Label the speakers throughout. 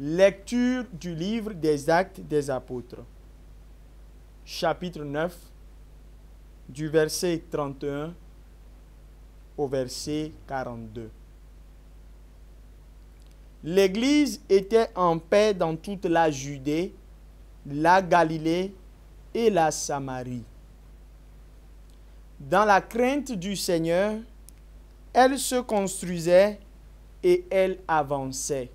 Speaker 1: Lecture du livre des Actes des Apôtres, chapitre 9, du verset 31 au verset 42. L'Église était en paix dans toute la Judée, la Galilée et la Samarie. Dans la crainte du Seigneur, elle se construisait et elle avançait.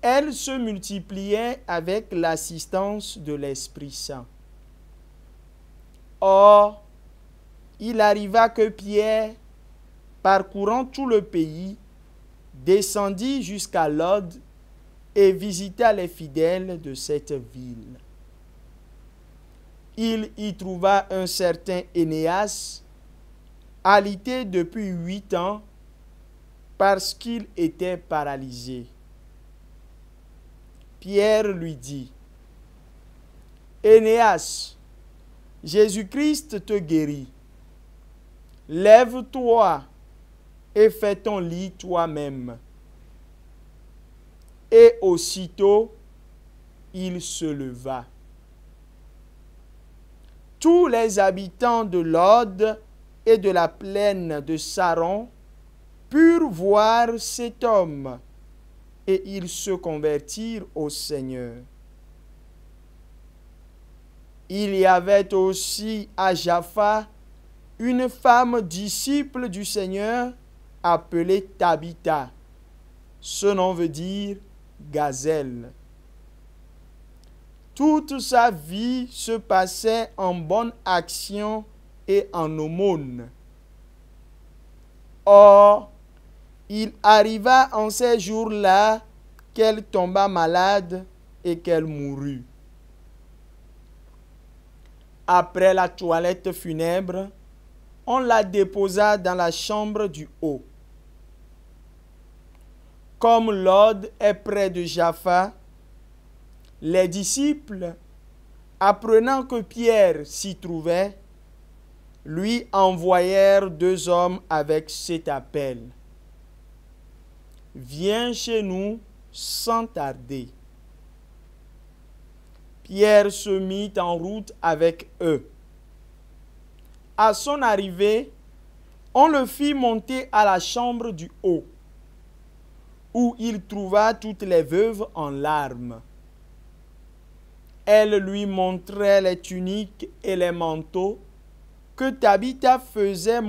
Speaker 1: Elle se multipliait avec l'assistance de l'Esprit Saint. Or, il arriva que Pierre, parcourant tout le pays, descendit jusqu'à Lod et visita les fidèles de cette ville. Il y trouva un certain Énéas, alité depuis 8 ans, parce qu'il était paralysé. Pierre lui dit: Énéas, Jésus-Christ te guérit. Lève-toi et fais ton lit toi-même. Et aussitôt, il se leva. Tous les habitants de Lod et de la plaine de Saron purent voir cet homme, et ils se convertirent au Seigneur. Il y avait aussi à Jaffa une femme disciple du Seigneur appelée Tabitha. Ce nom veut dire gazelle. Toute sa vie se passait en bonne action et en aumône. Or, il arriva en ces jours-là qu'elle tomba malade et qu'elle mourut. Après la toilette funèbre, on la déposa dans la chambre du haut. Comme Lod est près de Jaffa, les disciples, apprenant que Pierre s'y trouvait, lui envoyèrent 2 hommes avec cet appel: Viens chez nous sans tarder. Pierre se mit en route avec eux. À son arrivée, on le fit monter à la chambre du haut, où il trouva toutes les veuves en larmes. Elle lui montrait les tuniques et les manteaux que Tabitha faisait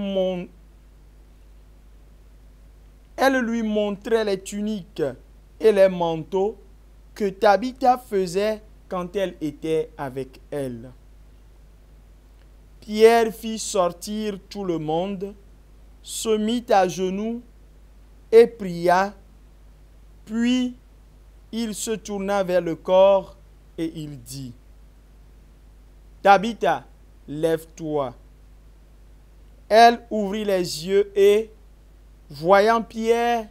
Speaker 1: Elle lui montrait les tuniques et les manteaux que Tabitha faisait quand elle était avec elle. Pierre fit sortir tout le monde, se mit à genoux et pria, puis il se tourna vers le corps et il dit: Tabitha, lève-toi. Elle ouvrit les yeux et, voyant Pierre,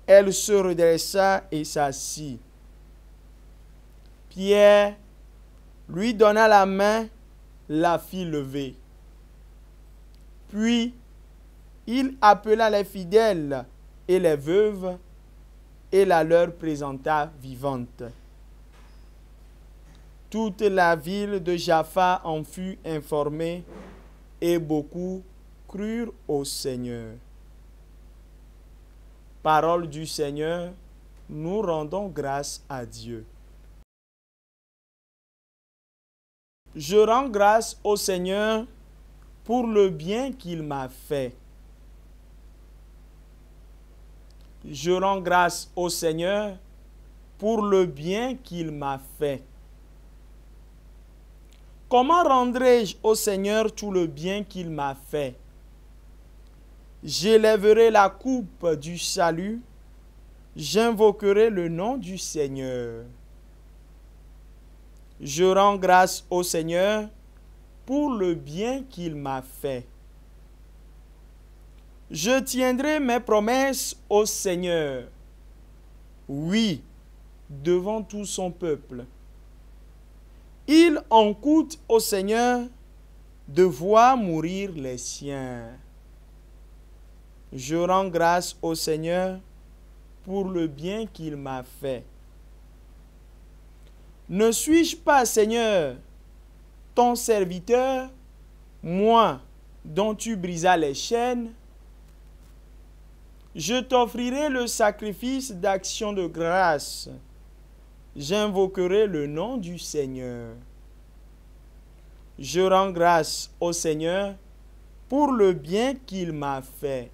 Speaker 1: elle se redressa et s'assit. Pierre lui donna la main, la fit lever. Puis, il appela les fidèles et les veuves et la leur présenta vivante. Toute la ville de Jaffa en fut informée et beaucoup crurent au Seigneur. Parole du Seigneur, nous rendons grâce à Dieu. Je rends grâce au Seigneur pour le bien qu'il m'a fait. Je rends grâce au Seigneur pour le bien qu'il m'a fait. Comment rendrai-je au Seigneur tout le bien qu'il m'a fait? J'élèverai la coupe du salut, j'invoquerai le nom du Seigneur. Je rends grâce au Seigneur pour le bien qu'il m'a fait. Je tiendrai mes promesses au Seigneur, oui, devant tout son peuple. Il en coûte au Seigneur de voir mourir les siens. Je rends grâce au Seigneur pour le bien qu'il m'a fait. Ne suis-je pas, Seigneur, ton serviteur, moi dont tu brisas les chaînes? Je t'offrirai le sacrifice d'action de grâce. J'invoquerai le nom du Seigneur. Je rends grâce au Seigneur pour le bien qu'il m'a fait.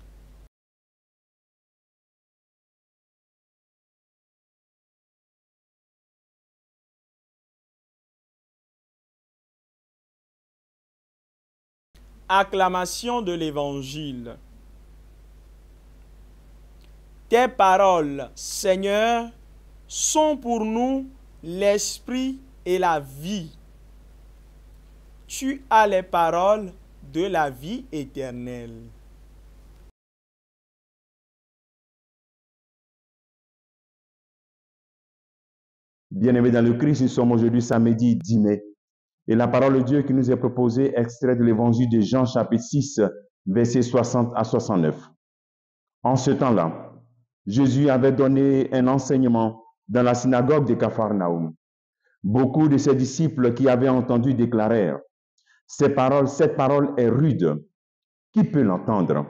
Speaker 1: Acclamation de l'Évangile. Tes paroles, Seigneur, sont pour nous l'esprit et la vie. Tu as les paroles de la vie éternelle.
Speaker 2: Bien-aimés dans le Christ, nous sommes aujourd'hui samedi 10 mai. Et la parole de Dieu qui nous est proposée, extrait de l'évangile de Jean, chapitre 6, versets 60 à 69. En ce temps-là, Jésus avait donné un enseignement dans la synagogue de Capharnaüm. Beaucoup de ses disciples qui avaient entendu déclarèrent, cette parole est rude. Qui peut l'entendre?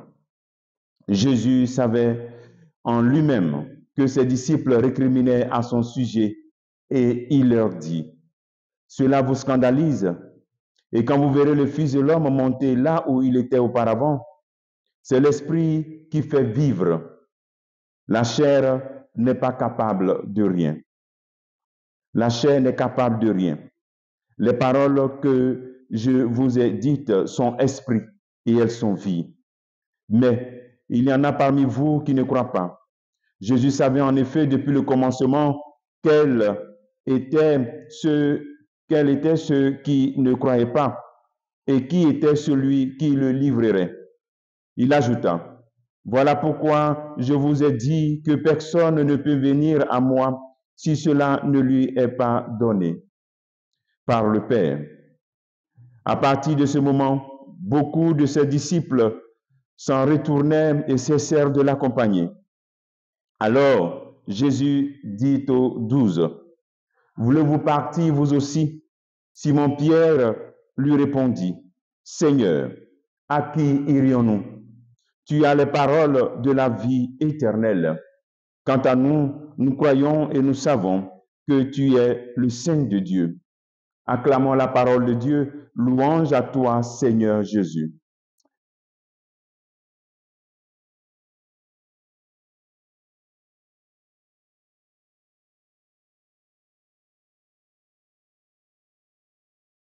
Speaker 2: Jésus savait en lui-même que ses disciples récriminaient à son sujet et il leur dit, cela vous scandalise? Et quand vous verrez le Fils de l'homme monter là où il était auparavant, c'est l'Esprit qui fait vivre. La chair n'est pas capable de rien. La chair n'est capable de rien. Les paroles que je vous ai dites sont esprit et elles sont vie. Mais il y en a parmi vous qui ne croient pas. Jésus savait en effet depuis le commencement quels étaient ceux qui ne croyaient pas et qui était celui qui le livrerait. Il ajouta, voilà pourquoi je vous ai dit que personne ne peut venir à moi si cela ne lui est pas donné par le Père. À partir de ce moment, beaucoup de ses disciples s'en retournèrent et cessèrent de l'accompagner. Alors, Jésus dit aux 12, voulez-vous partir vous aussi? Simon-Pierre lui répondit, Seigneur, à qui irions-nous? Tu as les paroles de la vie éternelle. Quant à nous, nous croyons et nous savons que tu es le Saint de Dieu. Acclamons la parole de Dieu. Louange à toi, Seigneur Jésus.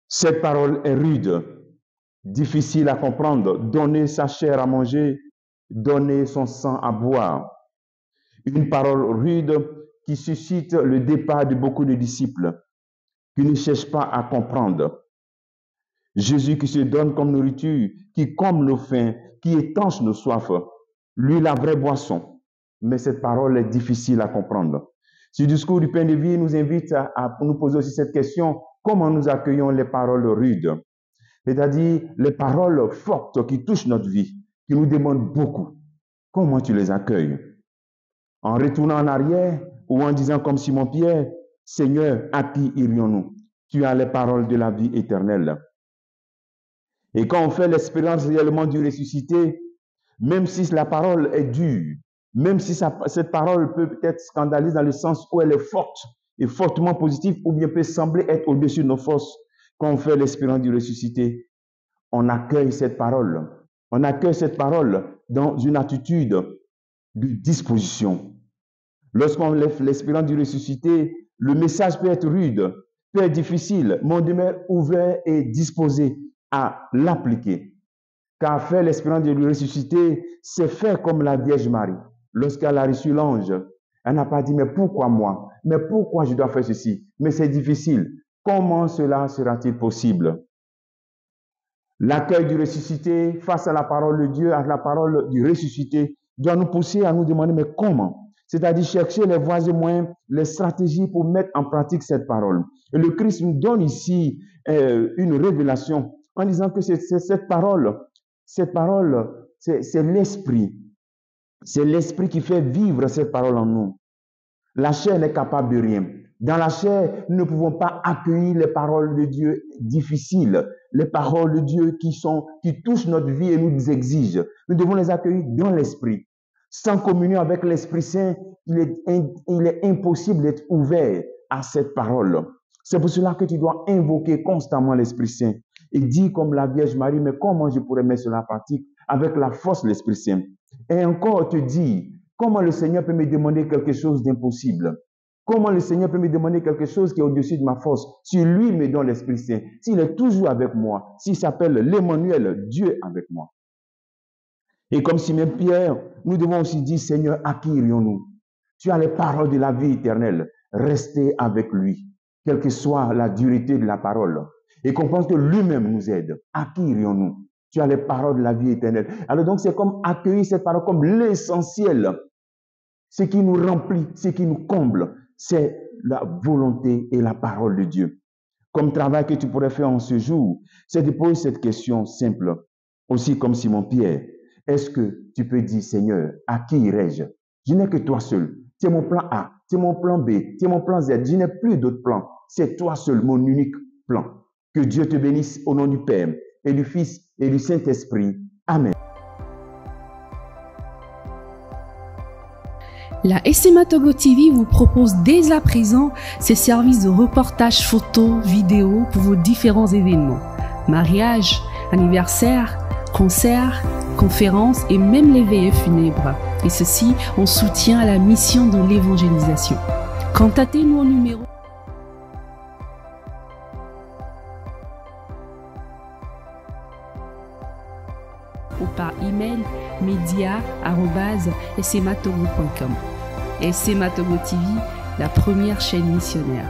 Speaker 2: Cette parole est rude, difficile à comprendre. Donner sa chair à manger, donner son sang à boire. Une parole rude qui suscite le départ de beaucoup de disciples qui ne cherchent pas à comprendre. Jésus qui se donne comme nourriture, qui comble nos faim, qui étanche nos soifs. Lui, la vraie boisson. Mais cette parole est difficile à comprendre. Ce discours du pain de vie nous invite à nous poser aussi cette question, comment nous accueillons les paroles rudes? C'est-à-dire les paroles fortes qui touchent notre vie, qui nous demandent beaucoup. Comment tu les accueilles? En retournant en arrière ou en disant comme Simon-Pierre, Seigneur, à qui irions-nous? Tu as les paroles de la vie éternelle. Et quand on fait l'expérience réellement du ressuscité, même si la parole est dure, même si cette parole peut être scandaleuse dans le sens où elle est forte et fortement positive, ou bien peut sembler être au-dessus de nos forces, quand on fait l'expérience du ressuscité, on accueille cette parole. On accueille cette parole dans une attitude de disposition. Lorsqu'on fait l'expérience du ressuscité, le message peut être rude, peut être difficile, mais on demeure ouvert et disposé à l'appliquer. Car faire l'expérience du ressuscité, c'est faire comme la Vierge Marie. Lorsqu'elle a reçu l'ange, elle n'a pas dit, mais pourquoi moi? Mais pourquoi je dois faire ceci? Mais c'est difficile. Comment cela sera-t-il possible? L'accueil du ressuscité face à la parole de Dieu, à la parole du ressuscité, doit nous pousser à nous demander, mais comment? C'est-à-dire chercher les voies et moyens, les stratégies pour mettre en pratique cette parole. Et le Christ nous donne ici une révélation en disant que cette parole, c'est l'esprit. C'est l'Esprit qui fait vivre cette parole en nous. La chair n'est capable de rien. Dans la chair, nous ne pouvons pas accueillir les paroles de Dieu difficiles, les paroles de Dieu qui touchent notre vie et nous exigent. Nous devons les accueillir dans l'Esprit. Sans communion avec l'Esprit Saint, il est impossible d'être ouvert à cette parole. C'est pour cela que tu dois invoquer constamment l'Esprit Saint et dire comme la Vierge Marie, mais comment je pourrais mettre cela en pratique avec la force de l'Esprit Saint? Et encore te dire, comment le Seigneur peut me demander quelque chose d'impossible? Comment le Seigneur peut me demander quelque chose qui est au-dessus de ma force? Si lui me donne l'Esprit Saint, s'il est toujours avec moi, s'il s'appelle l'Emmanuel, Dieu avec moi. Et comme Simon Pierre, nous devons aussi dire, Seigneur, à qui irions-nous? Tu as les paroles de la vie éternelle. Restez avec lui, quelle que soit la dureté de la parole. Et comprendre que lui-même nous aide. À qui irions-nous? Tu as les paroles de la vie éternelle. Alors donc, c'est comme accueillir cette parole comme l'essentiel. Ce qui nous remplit, ce qui nous comble, c'est la volonté et la parole de Dieu. Comme travail que tu pourrais faire en ce jour, c'est de poser cette question simple. Aussi comme Simon Pierre. Est-ce que tu peux dire, Seigneur, à qui irai-je? Je n'ai que toi seul. C'est mon plan A, c'est mon plan B, c'est mon plan Z. Je n'ai plus d'autres plans. C'est toi seul, mon unique plan. Que Dieu te bénisse au nom du Père et du Fils et du Saint-Esprit. Amen.
Speaker 3: La SMA Togo TV vous propose dès à présent ses services de reportage photo, vidéo pour vos différents événements. Mariage, anniversaire, concerts, conférences et même les veillées funèbres. Et ceci en soutien à la mission de l'évangélisation. Contactez-nous au numéro ou par email media@smatogo.com. SMA Togo TV, la première chaîne missionnaire.